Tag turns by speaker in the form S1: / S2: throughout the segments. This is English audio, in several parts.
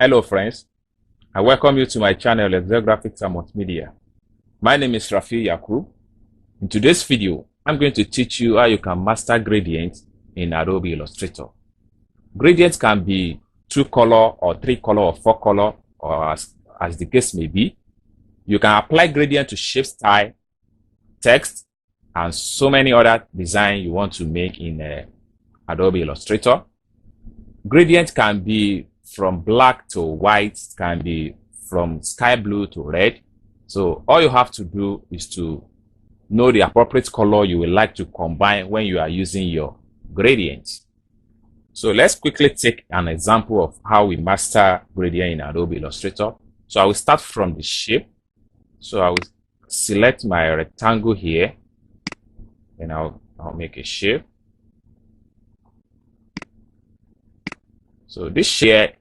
S1: Hello friends, I welcome you to my channel Excel Graphics and Multimedia. My name is Rafi Yakub. In today's video, I'm going to teach you how you can master gradients in Adobe Illustrator. Gradients can be 2-color or 3-color or 4-color or as the case may be. You can apply gradient to shape, style, text, and so many other designs you want to make in Adobe Illustrator. Gradient can be from black to white, can be from sky blue to red. So all you have to do is to know the appropriate color you would like to combine when you are using your gradient. So let's quickly take an example of how we master gradient in Adobe Illustrator. So I will start from the shape. So I will select my rectangle here and I'll make a shape. So this shape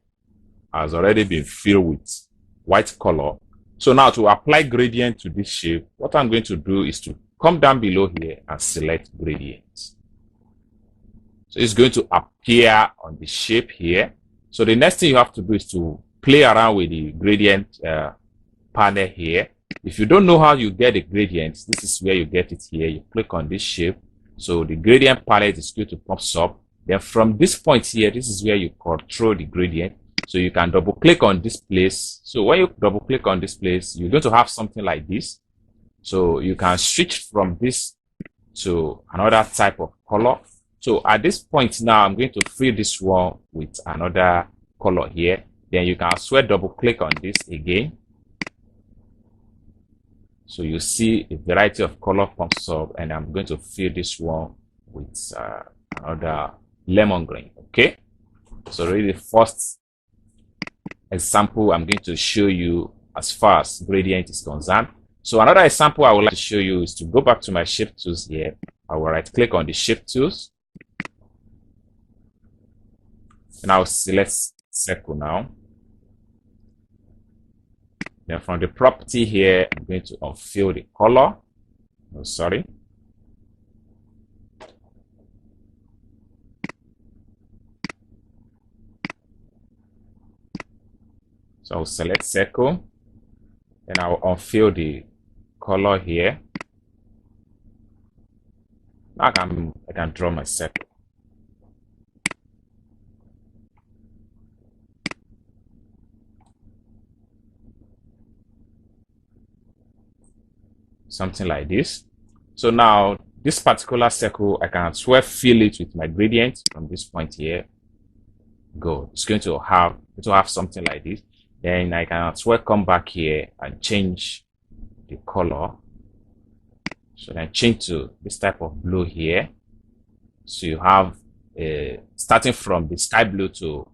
S1: has already been filled with white color. So now to apply gradient to this shape, what I'm going to do is to come down below here and select gradient. So it's going to appear on the shape here. So the next thing you have to do is to play around with the gradient panel here. If you don't know how you get the gradient, this is where you get it here. You click on this shape. So the gradient palette is going to pop up. Then from this point here, this is where you control the gradient. So you can double click on this place. So when you double click on this place, you're going to have something like this. So you can switch from this to another type of color. So at this point now, I'm going to fill this one with another color here. Then you can as well double click on this again. So you see a variety of color pops up, and I'm going to fill this one with another lemon green. Okay, so really the first example I'm going to show you as far as gradient is concerned. So another example I would like to show you is to go back to my shape tools here. I will right click on the shape tools and I'll select circle now. Then from the property here, I'm going to unfill the color. Oh, sorry. So I'll select circle and I'll unfill the color here. Now I can draw my circle. Something like this. So now this particular circle, I can as well fill it with my gradient from this point here. Go. It's going to have something like this. Then I can as well come back here and change the color. So then change to this type of blue here. So you have starting from the sky blue to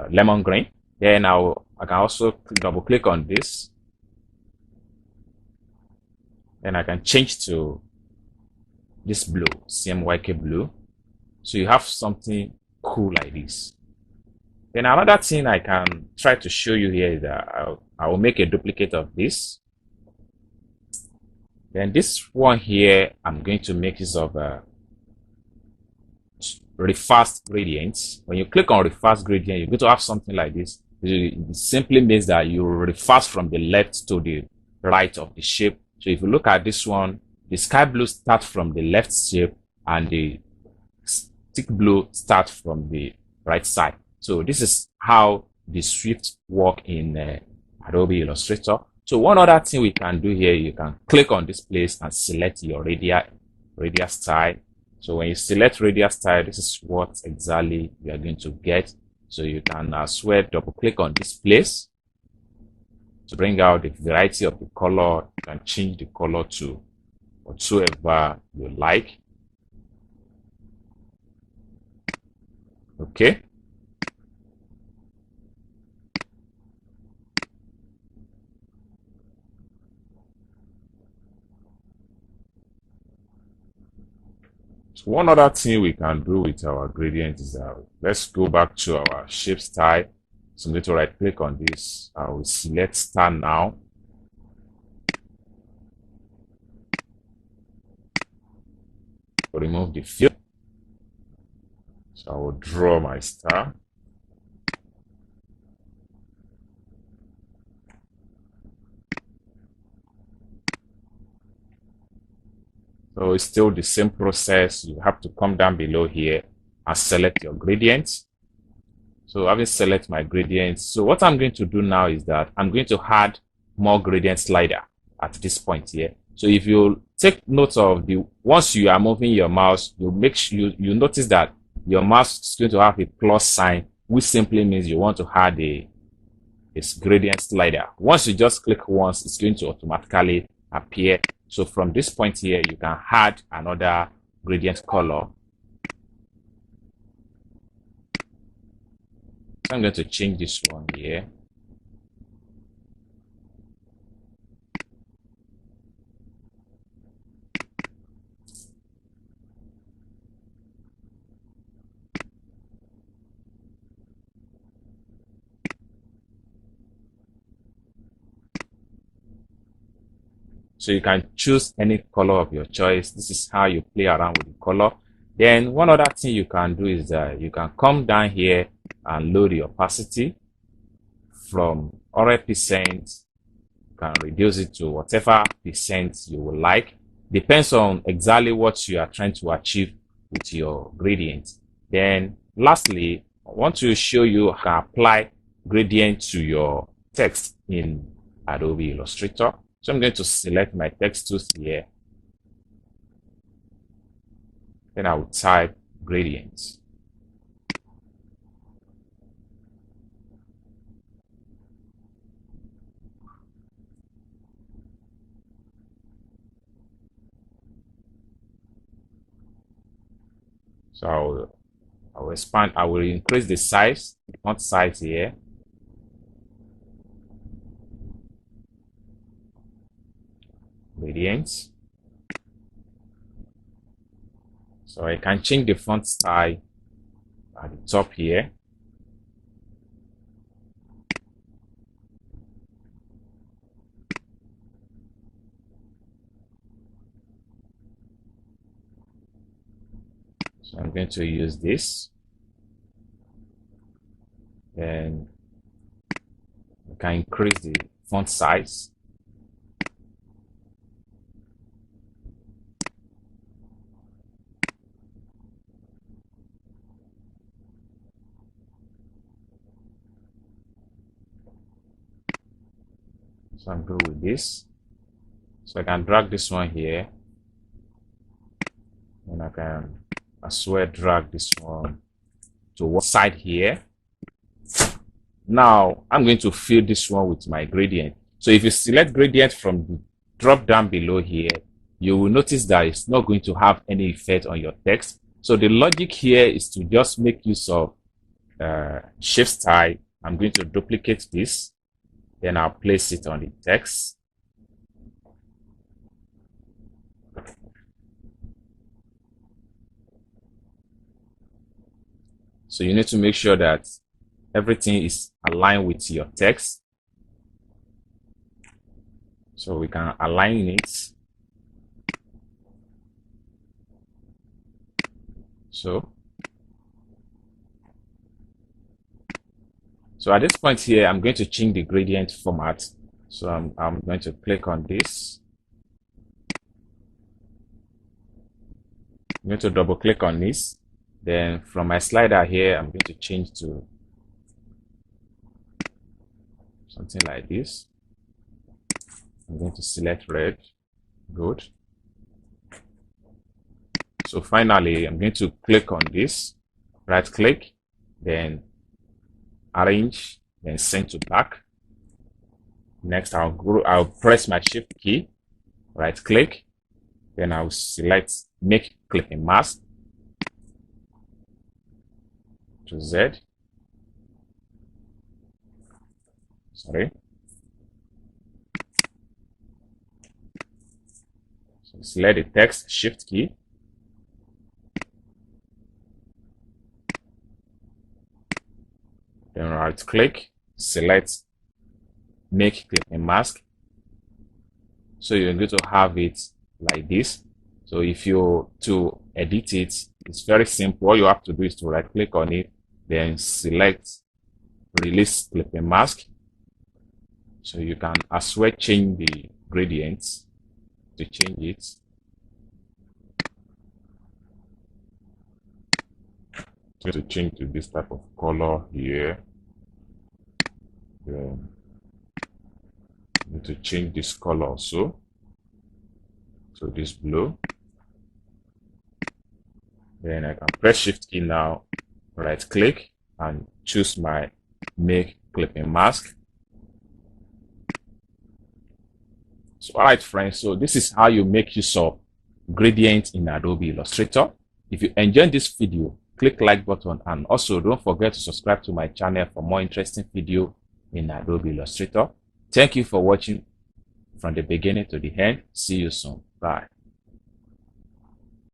S1: lemon green. Then I can also double click on this. Then I can change to this blue, CMYK blue. So you have something cool like this. Then another thing I can try to show you here is that I will make a duplicate of this. Then this one here, I'm going to make use of reverse gradients. When you click on reverse gradient, you're going to have something like this. It simply means that you reverse from the left to the right of the shape. So if you look at this one, the sky blue starts from the left shape and the thick blue starts from the right side. So this is how the swift work in Adobe Illustrator. So one other thing we can do here, you can click on this place and select your radial style. So when you select radial style, this is what exactly you are going to get. So you can as well double click on this place to bring out the variety of the color. You can change the color to whatsoever you like. Okay. So one other thing we can do with our gradient is that let's go back to our shape style. So I'm going to right click on this. I will select star now. Remove the fill. So I will draw my star. So it's still the same process. You have to come down below here and select your gradients. So having select my gradients. So what I'm going to do now is that I'm going to add more gradient slider at this point here. So if you take note of the, once you are moving your mouse, you make sure you notice that your mouse is going to have a plus sign, which simply means you want to add a gradient slider. Once you just click once, it's going to automatically appear. So from this point here, you can add another gradient color. So I'm going to change this one here. So you can choose any color of your choice. This is how you play around with the color. Then one other thing you can do is that you can come down here and lower the opacity from 100%. You can reduce it to whatever percent you would like. Depends on exactly what you are trying to achieve with your gradient. Then lastly, I want to show you how to apply gradient to your text in Adobe Illustrator. So I'm going to select my text tools here. Then I will type gradients. So I will expand, I will increase the size, the font size here. Gradients. So I can change the font style at the top here. So I'm going to use this. Then I can increase the font size. So I'm good with this. So I can drag this one here. And I can as well drag this one to one side here. Now I'm going to fill this one with my gradient. So if you select gradient from the drop down below here, you will notice that it's not going to have any effect on your text. So the logic here is to just make use of shape style. I'm going to duplicate this, then I'll place it on the text. So you need to make sure that everything is aligned with your text. So we can align it. So at this point here, I'm going to change the gradient format. So I'm going to click on this. I'm going to double click on this. Then from my slider here, I'm going to change to something like this. I'm going to select red. Good. So finally, I'm going to click on this, right click, then arrange, then send to back. Next, I'll press my shift key, right click, then I'll select make clipping mask to Z. Sorry. So select the text, shift key. Then right click, select make clipping mask. So you're going to have it like this. So if you to edit it, it's very simple. All you have to do is to right click on it, then select release clipping mask. So you can as well change the gradients to change it. going to change to this type of color here. Then I need to change this color also. So this blue. Then I can press Shift key now, right click and choose my make clipping mask. So alright friends, so this is how you make use of gradient in Adobe Illustrator. If you enjoyed this video, click like button and also don't forget to subscribe to my channel for more interesting video in Adobe Illustrator. Thank you for watching from the beginning to the end. See you soon. Bye.